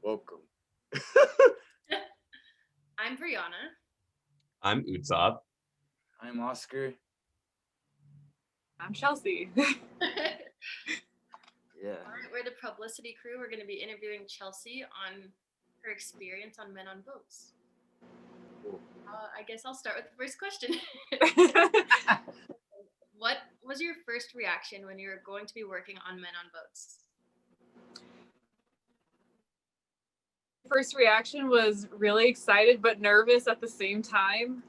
Welcome. I'm Brianna. I'm Utsab. I'm Oscar. I'm Chelsea. Yeah. All right, we're the publicity crew. We're going to be interviewing Chelsea on her experience on Men on Boats. Cool. I guess I'll start with the first question. What was your first reaction when you were going to be working on Men on Boats? First reaction was really excited but nervous at the same time.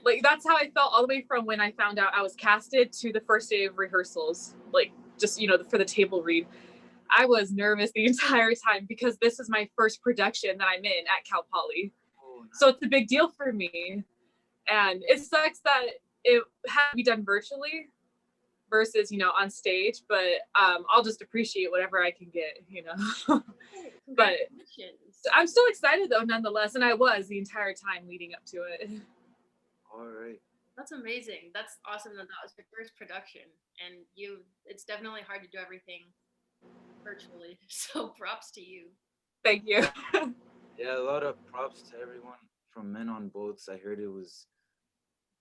Like, that's how I felt all the way from when I found out I was casted to the first day of rehearsals. Like, just, for the table read. I was nervous the entire time because this is my first production that I'm in at Cal Poly. Oh, nice. So it's a big deal for me. And it sucks that it had to be done virtually versus, on stage. But I'll just appreciate whatever I can get, But I'm still excited, though, nonetheless. And I was the entire time leading up to it. All right. That's amazing. That's awesome that was your first production. And it's definitely hard to do everything virtually. So props to you. Thank you. Yeah, a lot of props to everyone from Men on Boats. I heard it was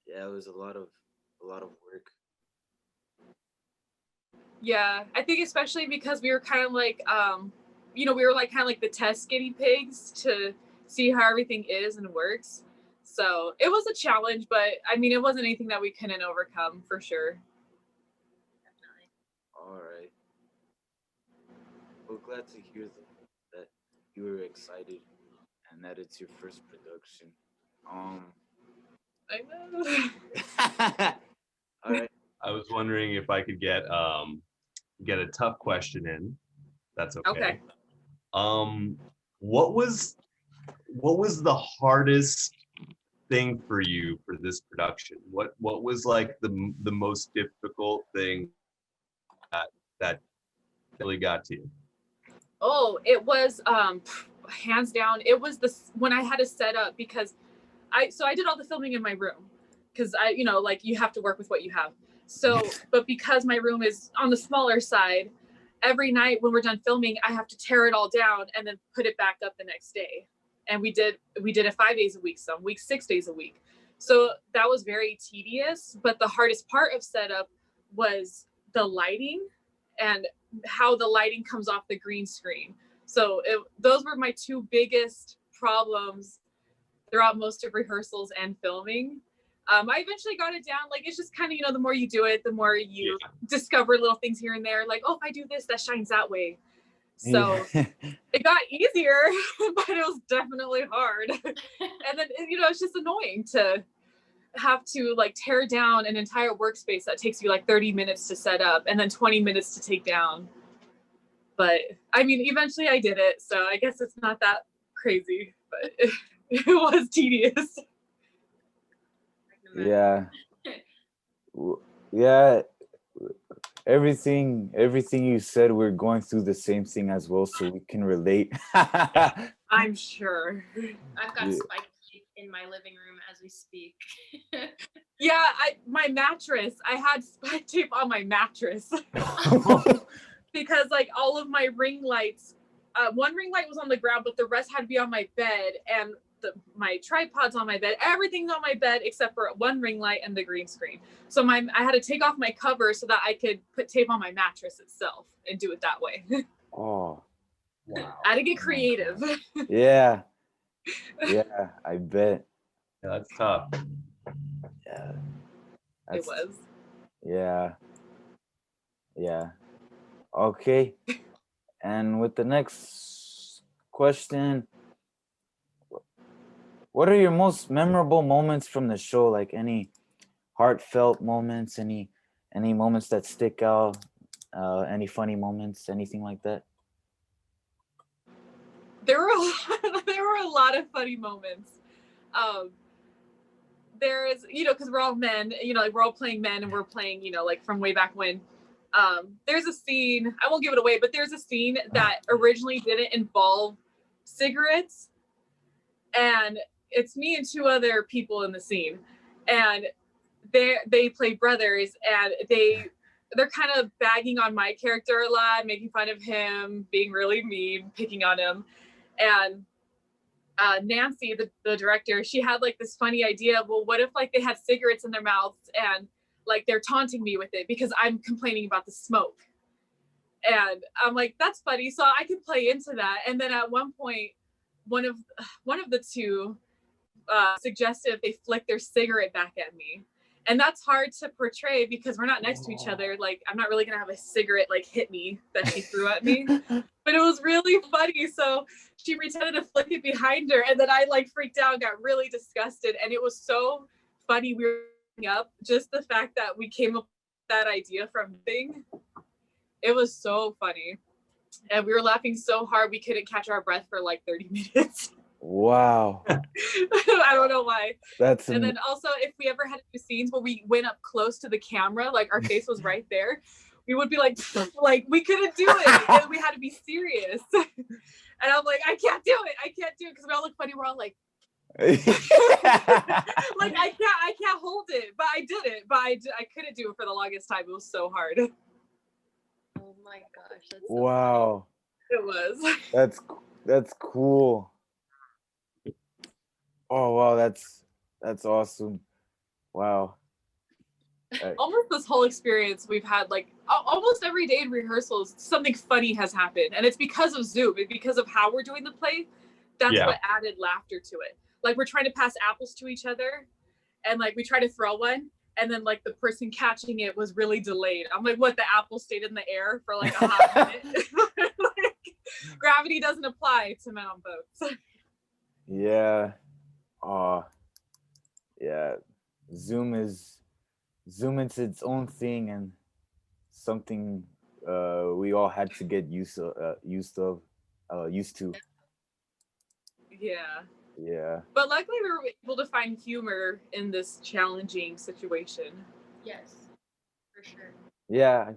a lot of work. Yeah, I think especially because we were kind of like, we were like kind of like the test guinea pigs to see how everything is and works. So it was a challenge, but I mean, it wasn't anything that we couldn't overcome for sure. Definitely. All right. Well, glad to hear that you were excited and that it's your first production. I know. All right. I was wondering if I could get a tough question in. That's okay. Okay. What was the hardest thing for you for this production? What was like the most difficult thing that really got to you? Oh, it was hands down. It was when I had to set up because I did all the filming in my room because you have to work with what you have. So, but because my room is on the smaller side, every night when we're done filming, I have to tear it all down and then put it back up the next day. And we did it 5 days a week, some weeks 6 days a week. So that was very tedious. But the hardest part of setup was the lighting and how the lighting comes off the green screen. So those were my two biggest problems throughout most of rehearsals and filming. I eventually got it down. Like, it's just kind of, the more you do it, the more you discover little things here and there. Like, oh, if I do this, that shines that way. So it got easier, but it was definitely hard. And then, it's just annoying to have to like tear down an entire workspace that takes you like 30 minutes to set up and then 20 minutes to take down. But I mean, eventually I did it. So I guess it's not that crazy, but it was tedious. Yeah. Yeah. Everything you said, we're going through the same thing as well, so we can relate. I'm sure. I've got spike tape in my living room as we speak. Yeah, my mattress. I had spike tape on my mattress because like all of my ring lights, one ring light was on the ground, but the rest had to be on my bed, and my tripod's on my bed. Everything's on my bed except for one ring light and the green screen. So I had to take off my cover so that I could put tape on my mattress itself and do it that way. Oh, wow! I had to get creative. Yeah, I bet. Yeah, that's tough. Yeah, it was. Yeah. Okay, and with the next question. What are your most memorable moments from the show? Like any heartfelt moments, any moments that stick out, any funny moments, anything like that? There were a lot of funny moments. There's, because we're all men, like we're all playing men and we're playing, like from way back when. There's a scene, I won't give it away, but there's a scene that originally didn't involve cigarettes. And it's me and two other people in the scene, and they play brothers, and they're kind of bagging on my character a lot, making fun of him, being really mean, picking on him. And Nancy, the director, she had like this funny idea. Well, what if like they had cigarettes in their mouths and like they're taunting me with it because I'm complaining about the smoke. And I'm like, that's funny. So I can play into that. And then at one point, one of the two suggested they flick their cigarette back at me. And that's hard to portray because we're not next to each other. Like, I'm not really gonna have a cigarette like hit me that she threw at me. But it was really funny. So she pretended to flick it behind her, and then I like freaked out and got really disgusted. And it was so funny. We were up just the fact that we came up with that idea from nothing. It was so funny. And we were laughing so hard we couldn't catch our breath for like 30 minutes. Wow. I don't know why. And then also, if we ever had to do scenes where we went up close to the camera, like our face was right there, we would be like we couldn't do it. And we had to be serious. And I'm like, I can't do it because we all look funny. We're all like, like I can't hold it, but I did it. But I couldn't do it for the longest time. It was so hard. Oh my gosh, that's so wow. It was. That's cool. Oh wow, that's awesome. Wow. Almost this whole experience we've had, like almost every day in rehearsals, something funny has happened, and it's because of Zoom and because of how we're doing the play. That's what added laughter to it. Like we're trying to pass apples to each other, and like we try to throw one, and then like the person catching it was really delayed. I'm like, what? The apple stayed in the air for like a hot minute. Like, gravity doesn't apply to men on boats. Yeah. Yeah. Zoom is its own thing and something we all had to get used to. Yeah. But luckily we were able to find humor in this challenging situation. Yes, for sure. Yeah.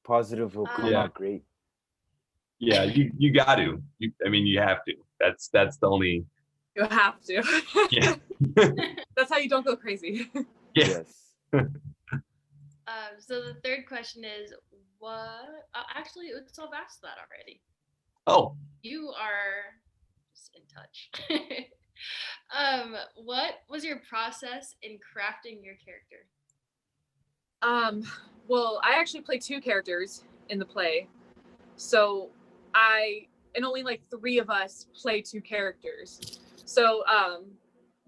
Positive will come out great. Yeah, you got to. You have to. That's the only. You have to. Yeah. That's how you don't go crazy. Yes. So the third question is, what? Actually, Utsav asked that already. Oh. You are just in touch. What was your process in crafting your character? Well, I actually play two characters in the play. So and only like 3 of us play 2 characters. So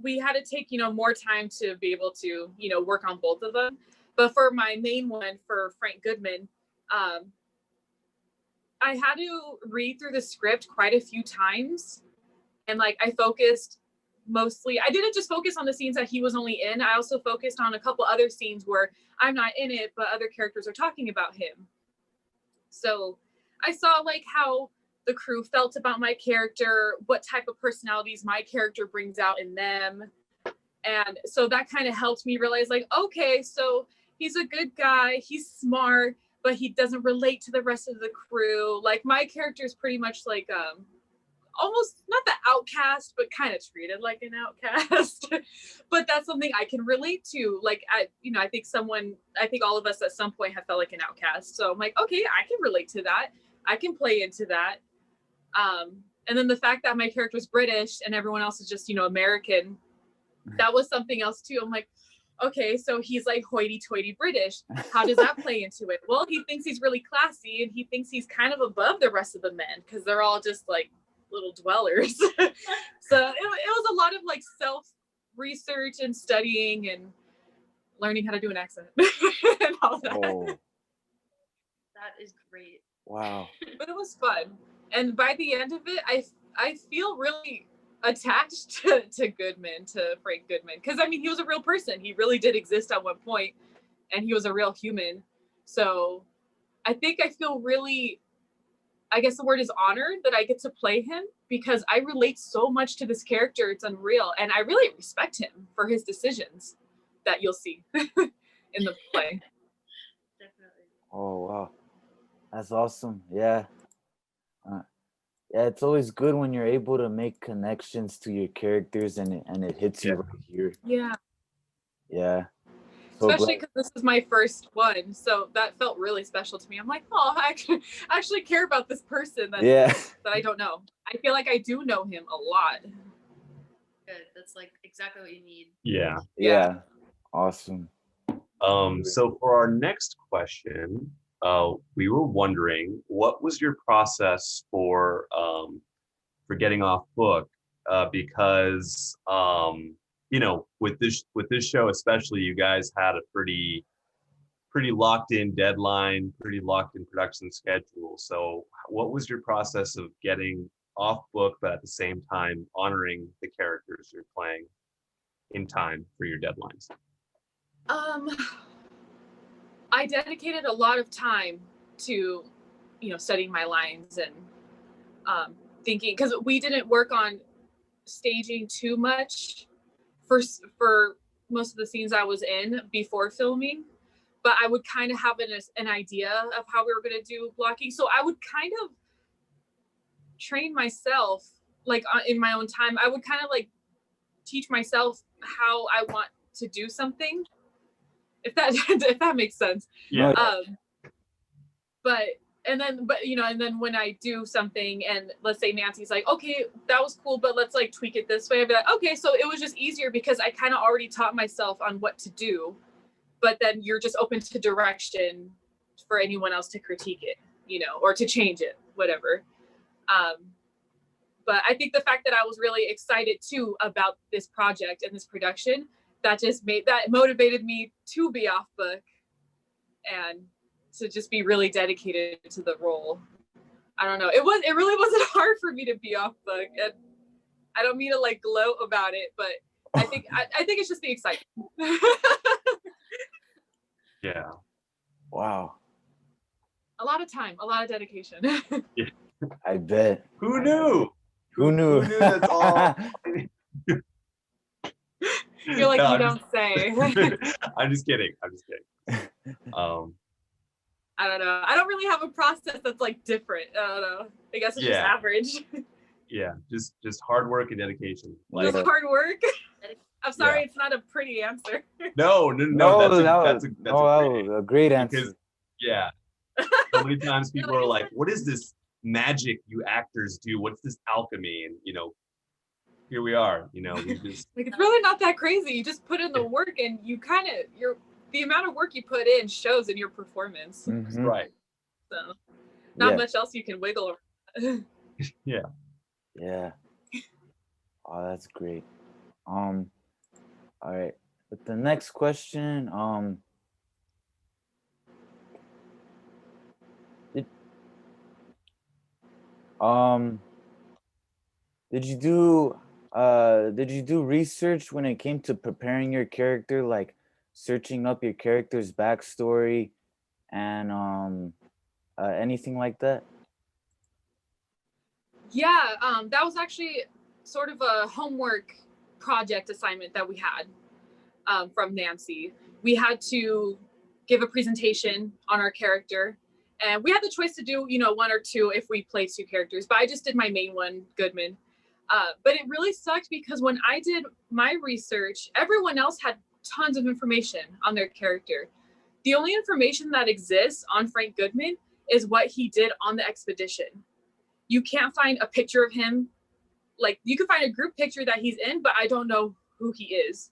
we had to take, more time to be able to, work on both of them. But for my main one, for Frank Goodman, I had to read through the script quite a few times. And like I focused mostly, I didn't just focus on the scenes that he was only in. I also focused on a couple other scenes where I'm not in it, but other characters are talking about him. So I saw like how the crew felt about my character, what type of personalities my character brings out in them. And so that kind of helped me realize like, okay, so he's a good guy, he's smart, but he doesn't relate to the rest of the crew. Like my character is pretty much like almost not the outcast, but kind of treated like an outcast. But that's something I can relate to. Like I think all of us at some point have felt like an outcast. So I'm like, okay, I can relate to that. I can play into that. And then the fact that my character was British and everyone else is just, American, that was something else too. I'm like, okay, so he's like hoity-toity British. How does that play into it? Well, he thinks he's really classy and he thinks he's kind of above the rest of the men because they're all just like little dwellers. So it was a lot of like self-research and studying and learning how to do an accent and all that. Oh. That is great. Wow. But it was fun. And by the end of it, I feel really attached to Goodman, to Frank Goodman. Because, he was a real person. He really did exist at one point, and he was a real human. So I think I feel really, I guess the word is honored that I get to play him because I relate so much to this character. It's unreal. And I really respect him for his decisions that you'll see in the play. Definitely. Oh, wow. That's awesome. Yeah. Yeah, it's always good when you're able to make connections to your characters and it hits you right here. Yeah. Yeah. So especially because this is my first one, so that felt really special to me. I'm like, oh, I actually care about this person that I don't know. I feel like I do know him a lot. Good. That's like exactly what you need. Yeah. Yeah. Awesome. So for our next question, we were wondering, what was your process for getting off book? Because you know, with this show especially, you guys had a pretty locked in deadline, pretty locked in production schedule. So what was your process of getting off book, but at the same time honoring the characters you're playing in time for your deadlines? I dedicated a lot of time to, studying my lines and thinking, because we didn't work on staging too much for most of the scenes I was in before filming, but I would kind of have an idea of how we were going to do blocking. So I would kind of train myself, like in my own time. I would kind of like teach myself how I want to do something, if that makes sense. Yeah. And then when I do something and let's say Nancy's like, okay, that was cool, but let's like tweak it this way. I'd be like, okay, so it was just easier because I kind of already taught myself on what to do, but then you're just open to direction for anyone else to critique it, or to change it, whatever. But I think the fact that I was really excited too about this project and this production, that motivated me to be off book and to just be really dedicated to the role. I don't know. It really wasn't hard for me to be off book, and I don't mean to like gloat about it, but I think it's just the excitement. Yeah. Wow. A lot of time, a lot of dedication. I bet. Who knew? Who knew? Who knew that's all? You're like, No, you don't say. I'm just kidding. I don't know. I don't really have a process that's like different. I don't know. I guess it's just average. Yeah, just hard work and dedication. Like, just hard work. I'm sorry, Yeah. It's not a pretty answer. No. That's a great answer. Because, yeah, so many times people are like, "What is this magic you actors do? What's this alchemy?" And here we are. We just like, it's really not that crazy. You just put in the work, and the amount of work you put in shows in your performance. Mhm. right. So not much else you can wiggle around. Yeah. Yeah. Oh, that's great. All right. But the next question, did you do research when it came to preparing your character, like searching up your character's backstory and anything like that? Yeah, that was actually sort of a homework project assignment that we had from Nancy. We had to give a presentation on our character, and we had the choice to do, one or two if we play two characters, but I just did my main one, Goodman. But it really sucked because when I did my research, everyone else had tons of information on their character. The only information that exists on Frank Goodman is what he did on the expedition. You can't find a picture of him. Like, you can find a group picture that he's in, but I don't know who he is.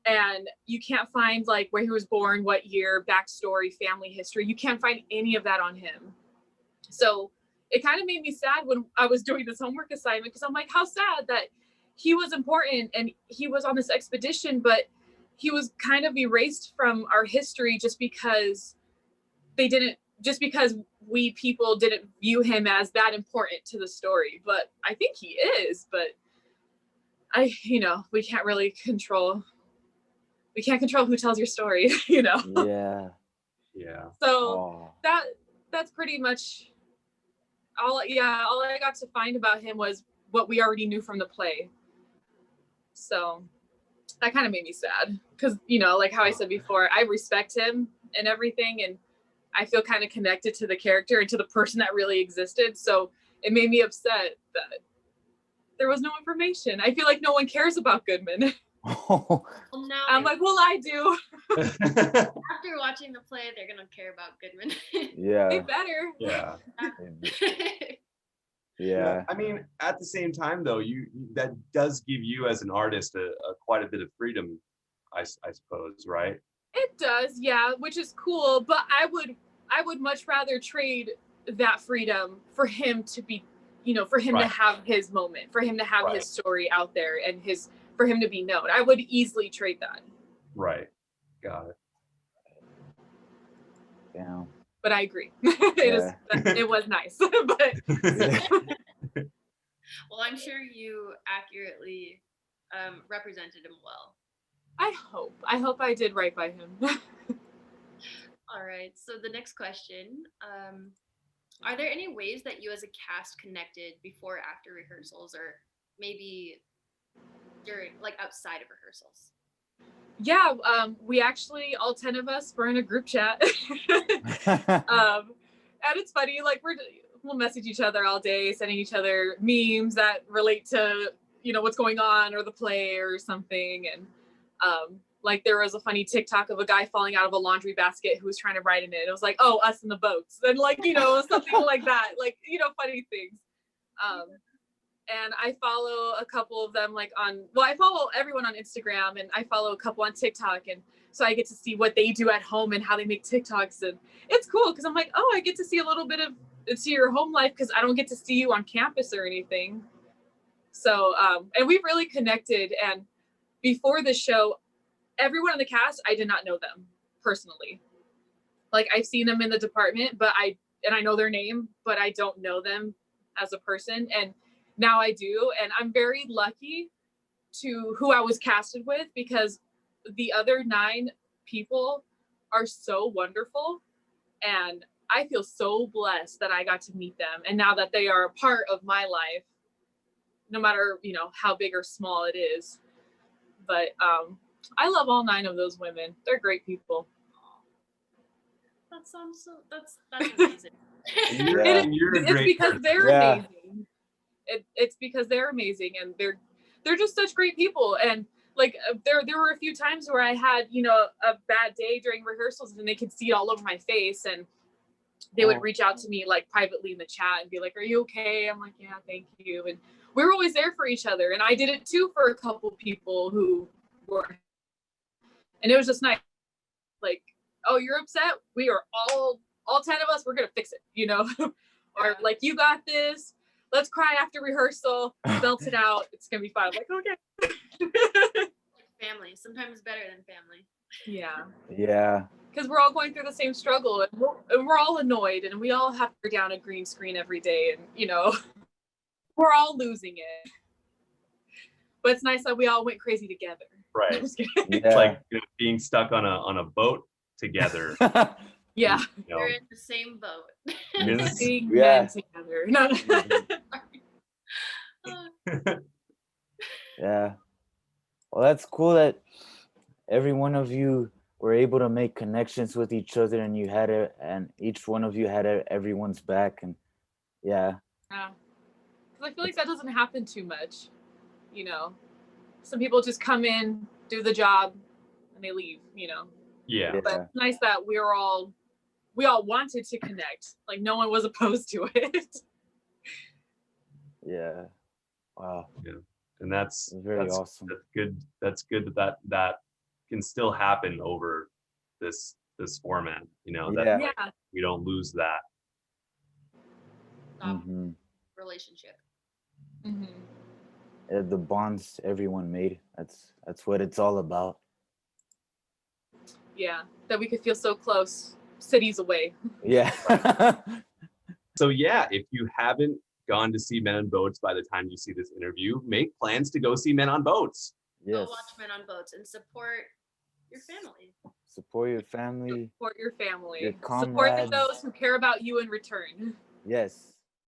And you can't find like where he was born, what year, backstory, family history. You can't find any of that on him. So it kind of made me sad when I was doing this homework assignment, because I'm like, how sad that he was important and he was on this expedition, but he was kind of erased from our history just because we people didn't view him as that important to the story. But I think he is, but we can't really control. We can't control who tells your story, Yeah. Yeah. So that's pretty much all I got to find about him was what we already knew from the play. So that kind of made me sad because, like how I said before, I respect him and everything, and I feel kind of connected to the character and to the person that really existed. So it made me upset that there was no information. I feel like no one cares about Goodman. Well, now I'm like, well, I do. after watching the play, they're gonna care about Goodman. Yeah. They better. Yeah. Yeah. I mean, at the same time, though, that does give you as an artist a quite a bit of freedom, I suppose, right? It does, yeah, which is cool. But I would much rather trade that freedom for him to be, for him to have his moment, for him to have his story out there, and for him to be known. I would easily trade that. Right. Got it. Yeah. But I agree. It was nice. But Well, I'm sure you accurately represented him well. I hope I did right by him. All right. So the next question, are there any ways that you as a cast connected before or after rehearsals, or maybe during, like, outside of rehearsals? Yeah, we actually, all 10 of us, were in a group chat. And it's funny, like we'll message each other all day, sending each other memes that relate to, what's going on or the play or something. And like there was a funny TikTok of a guy falling out of a laundry basket who was trying to ride in it. It was like, oh, us in the boats. And like, something like that, like, funny things. And I follow a couple of them I follow everyone on Instagram, and I follow a couple on TikTok. And so I get to see what they do at home and how they make TikToks. And it's cool because I'm like, oh, I get to see a little bit of your home life because I don't get to see you on campus or anything. So, and we've really connected. And before the show, everyone in the cast, I did not know them personally. Like I've seen them in the department, I know their name, but I don't know them as a person. And now I do. And I'm very lucky to who I was casted with, because the other 9 people are so wonderful. And I feel so blessed that I got to meet them. And now that they are a part of my life, no matter, how big or small it is. But I love all 9 of those women. They're great people. That sounds so, that's amazing. It's because they're amazing. It's because they're amazing, and they're just such great people. And like there were a few times where I had, a bad day during rehearsals, and they could see it all over my face, and they would reach out to me like privately in the chat and be like, are you okay? I'm like, yeah, thank you. And we were always there for each other. And I did it too for a couple people who were, and it was just nice. Like, oh, you're upset? We are all 10 of us, we're gonna fix it, or like, you got this. Let's cry after rehearsal, belt it out. It's gonna be fine. I'm like, okay. Like family, sometimes better than family. Yeah. Yeah. Because we're all going through the same struggle, and we're all annoyed, and we all have to go down a green screen every day, and we're all losing it. But it's nice that we all went crazy together. Right. Yeah. It's like being stuck on a boat together. Yeah. You're in the same boat. Being men together. No. Yeah. Well, that's cool that every one of you were able to make connections with each other, and you had it, and each one of you had everyone's back, and yeah. Yeah. I feel like that doesn't happen too much. Some people just come in, do the job, and they leave. Yeah. But it's nice that we all wanted to connect. Like no one was opposed to it. Yeah. Wow. Yeah. And that's very awesome. That's good. That's good that can still happen over this format. That we don't lose that relationship. Mm-hmm. The bonds everyone made. That's what it's all about. Yeah, that we could feel so close, cities away. Yeah. So yeah, if you haven't gone to see Men on Boats by the time you see this interview, make plans to go see Men on Boats. Yes. Go watch Men on Boats and support your family. Support your family. Support your family. Your support those who care about you in return. Yes.